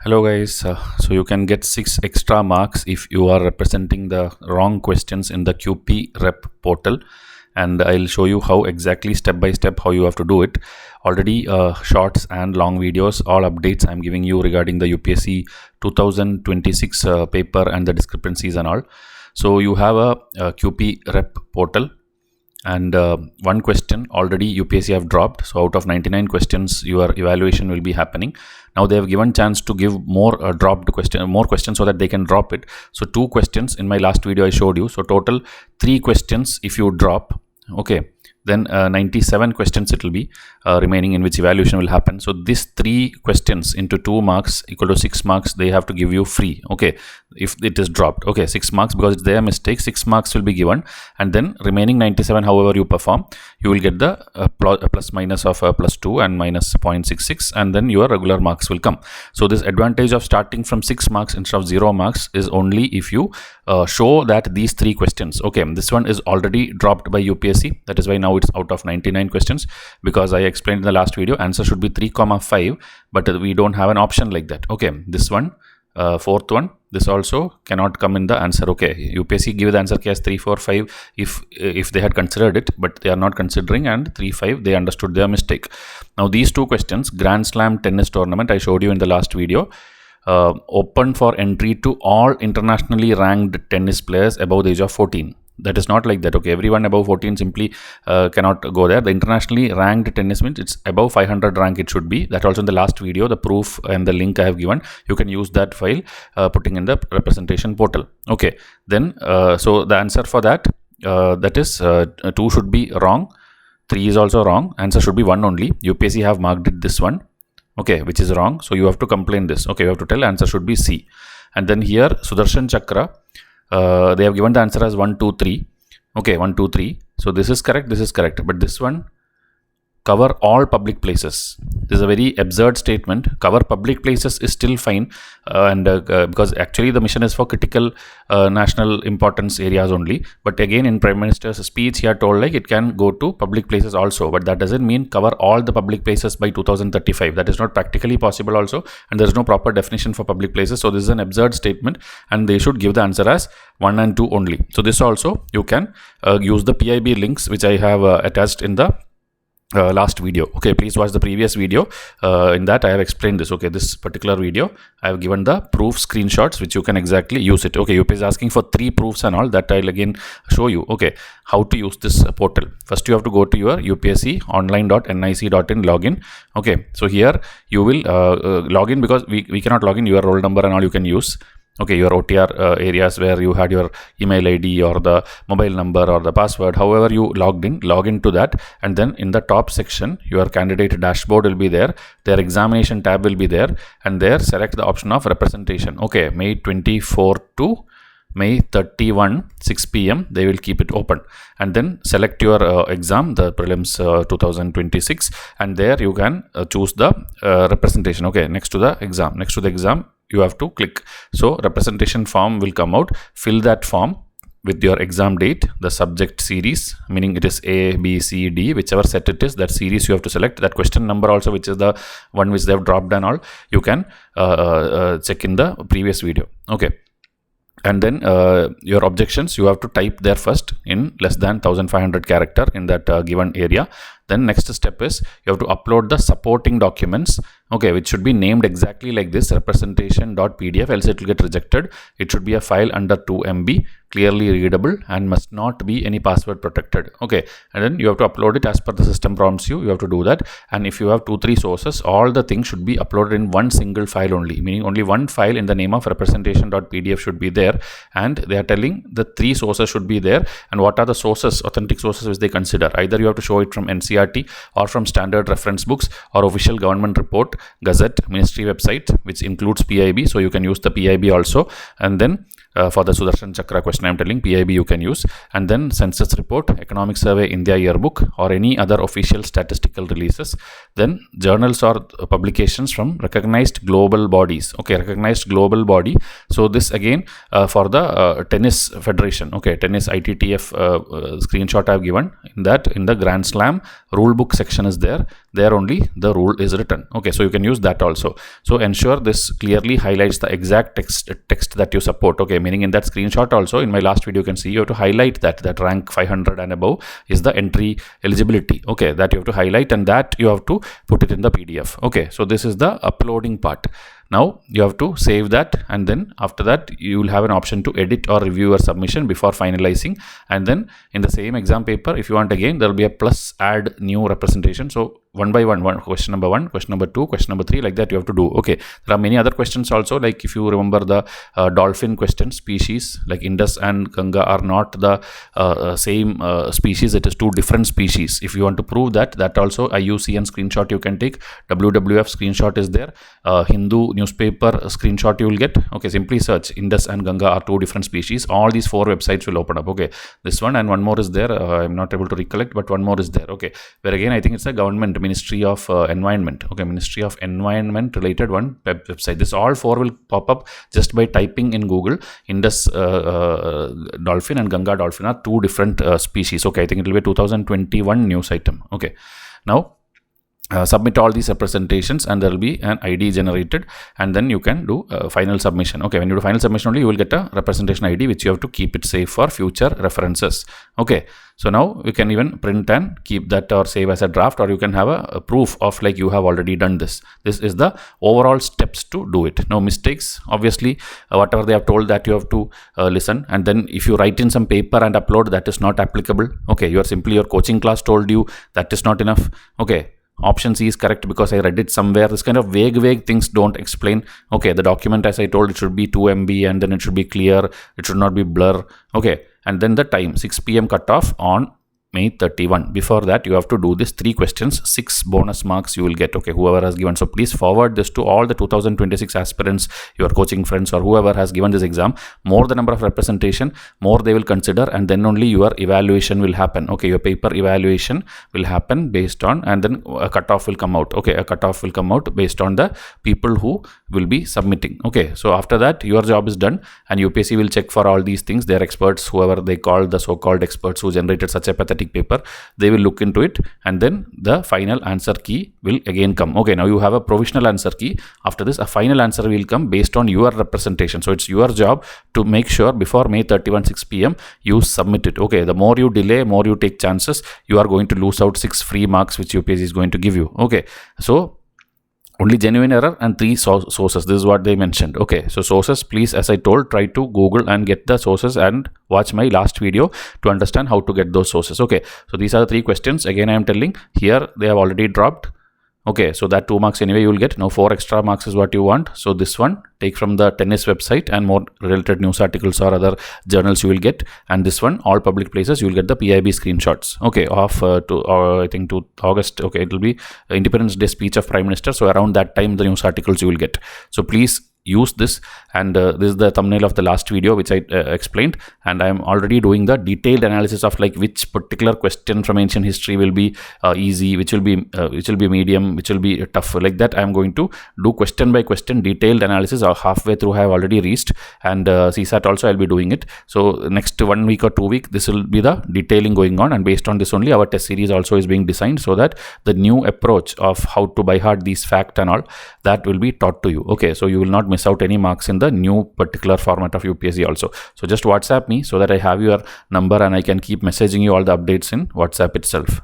Hello guys, so you can get 6 extra marks if you are representing the wrong questions in the QPRep portal, and I'll show you how exactly step by step how you have to do it. Already shorts and long videos, all updates I'm giving you regarding the UPSC 2026 paper and the discrepancies and all. So you have a QPRep portal, and one question already UPSC have dropped. So out of 99 questions your evaluation will be happening. Now they have given chance to give more more questions so that they can drop it. So 2 questions in my last video I showed you, so total 3 questions if you drop, okay, then 97 questions it will be remaining in which evaluation will happen. So these 3 questions into 2 marks equal to 6 marks they have to give you free, okay, if it is dropped. Okay, 6 marks because it's their mistake, 6 marks will be given, and then remaining 97, however you perform, you will get the plus minus of plus 2 and minus 0.66, and then your regular marks will come. So this advantage of starting from 6 marks instead of 0 marks is only if you show that these 3 questions, okay, this one is already dropped by UPSC, that is why now it's out of 99 questions, because I explained in the last video answer should be 3,5, but we don't have an option like that. Okay, this one, fourth one, this also cannot come in the answer. Okay, UPSC give the answer as 3, 4, 5 if they had considered it, but they are not considering, and 3, 5 they understood their mistake. Now these 2 questions, Grand Slam tennis tournament, I showed you in the last video, open for entry to all internationally ranked tennis players above the age of 14. That is not like that. Okay, everyone above 14 simply cannot go there. The internationally ranked tennis means it's above 500 rank it should be. That also in the last video, the proof and the link I have given, you can use that file putting in the representation portal. Okay, then so the answer for that, that is 2 should be wrong, 3 is also wrong, answer should be 1 only. UPSC have marked it this one, okay, which is wrong, so you have to complain this. Okay, you have to tell answer should be C. And then here Sudarshan Chakra, they have given the answer as 1, 2, 3. Okay, 1, 2, 3. So this is correct, but this one, cover all public places. This is a very absurd statement. Cover public places is still fine, because actually the mission is for critical national importance areas only. But again, in Prime Minister's speech, he had told like it can go to public places also. But that doesn't mean cover all the public places by 2035. That is not practically possible also, and there is no proper definition for public places. So this is an absurd statement, and they should give the answer as 1 and 2 only. So this also you can use the PIB links which I have attached in the last video. Okay, please watch the previous video. In that I have explained this. Okay, this particular video I have given the proof screenshots which you can exactly use it. Okay, UP is asking for 3 proofs and all that. I'll again show you, okay, how to use this portal. First you have to go to your upsconline.nic.in login. Okay, so here you will log in, because we cannot log in, your roll number and all you can use. Okay, your OTR areas where you had your email ID or the mobile number or the password, however you logged in, log into that, and then in the top section your candidate dashboard will be there, their examination tab will be there, and there select the option of representation. Okay, May 24 to May 31 6 p.m. they will keep it open, and then select your exam, the prelims 2026, and there you can choose the representation. Okay, next to the exam you have to click. So representation form will come out. Fill that form with your exam date, the subject series, meaning it is A, B, C, D, whichever set it is, that series you have to select. That question number also, which is the one which they have dropped and all, you can check in the previous video. Okay, and then your objections you have to type there first in less than 1500 character in that given area. Then next step is you have to upload the supporting documents, okay, which should be named exactly like this, representation.pdf, else it will get rejected. It should be a file under 2 MB, clearly readable, and must not be any password protected. Okay, and then you have to upload it as per the system prompts you have to do that. And if you have 2-3 sources, all the things should be uploaded in one single file only, meaning only one file in the name of representation.pdf should be there, and they are telling the 3 sources should be there. And what are the sources, authentic sources which they consider? Either you have to show it from NCRT or from standard reference books or official government report, gazette, ministry website, which includes PIB, so you can use the PIB also. And then for the Sudarshan Chakra question I am telling, PIB you can use. And then census report, economic survey, India yearbook, or any other official statistical releases. Then journals or publications from recognized global bodies. Okay, recognized global body. So this again for the tennis federation. Okay, tennis ITTF screenshot I have given. In that, in the Grand Slam rule book section is there. there only the rule is written. Okay, so you can use that also. So ensure this clearly highlights the exact text that you support. Okay, meaning in that screenshot also, in my last video, you can see you have to highlight that rank 500 and above is the entry eligibility. Okay, that you have to highlight, and that you have to put it in the PDF. Okay, so this is the uploading part. Now you have to save that, and then after that you will have an option to edit or review your submission before finalizing. And then in the same exam paper, if you want, again there will be a plus add new representation. So one by one, question number 1, question number 2, question number 3, like that you have to do. Okay, there are many other questions also, like if you remember the dolphin question, species like Indus and Ganga are not the same species, it is 2 different species. If you want to prove that also IUCN screenshot you can take, WWF screenshot is there, Hindu newspaper screenshot you will get. Okay, simply search Indus and Ganga are 2 different species. All these 4 websites will open up. Okay, this one and one more is there, I'm not able to recollect, but one more is there. Okay, where again I think it's a government Ministry of Environment. Okay, Ministry of Environment related one website. This all 4 will pop up just by typing in Google Indus dolphin and Ganga dolphin are 2 different species. Okay, I think it will be 2021 news item. Okay, now submit all these representations and there will be an ID generated, and then you can do final submission. Okay, when you do final submission only you will get a representation ID which you have to keep it safe for future references. Okay, so now you can even print and keep that or save as a draft, or you can have a proof of like you have already done this. This is the overall steps to do it. No mistakes, obviously. Whatever they have told that you have to listen, and then if you write in some paper and upload, that is not applicable. Okay, you are simply, your coaching class told you, that is not enough. Okay, option C is correct because I read it somewhere. This kind of vague things don't explain. Okay, the document, as I told, it should be 2 MB and then it should be clear. It should not be blur. Okay, and then the time 6 PM cutoff on May 31. Before that, you have to do this 3 questions, 6 bonus marks you will get. Okay, whoever has given. So please forward this to all the 2026 aspirants, your coaching friends, or whoever has given this exam. More the number of representation, more they will consider, and then only your evaluation will happen. Okay, your paper evaluation will happen based on, and then a cutoff will come out. Okay, a cutoff will come out based on the people who will be submitting. Okay, so after that, your job is done, and UPSC will check for all these things. Their experts, whoever they call the so-called experts who generated such a pathetic paper, they will look into it, and then the final answer key will again come. Okay, now you have a provisional answer key. After this, a final answer will come based on your representation. So it's your job to make sure before May 31 6 PM you submit it. Okay, the more you delay, more you take chances, you are going to lose out 6 free marks which UPSC is going to give you. Okay, so only genuine error and 3 sources. This is what they mentioned. Okay, so sources, please, as I told, try to Google and get the sources and watch my last video to understand how to get those sources. Okay, so these are the 3 questions. Again, I am telling here they have already dropped. Okay, so that 2 marks anyway you will get. Now 4 extra marks is what you want. So this one, take from the tennis website, and more related news articles or other journals you will get. And this one, all public places, you will get the PIB screenshots. Okay, of I think to August. Okay, it will be Independence Day speech of Prime Minister. So around that time, the news articles you will get. So please use this, and this is the thumbnail of the last video which I explained, and I am already doing the detailed analysis of like which particular question from ancient history will be easy, which will be medium, which will be tough. Like that I am going to do question by question detailed analysis. Halfway through I have already reached, and CSAT also I'll be doing it. So next 1 week or 2 weeks this will be the detailing going on, and based on this only our test series also is being designed, so that the new approach of how to by heart these facts and all, that will be taught to you. Okay, so you will not miss out any marks in the new particular format of UPSC also. So just WhatsApp me so that I have your number and I can keep messaging you all the updates in WhatsApp itself.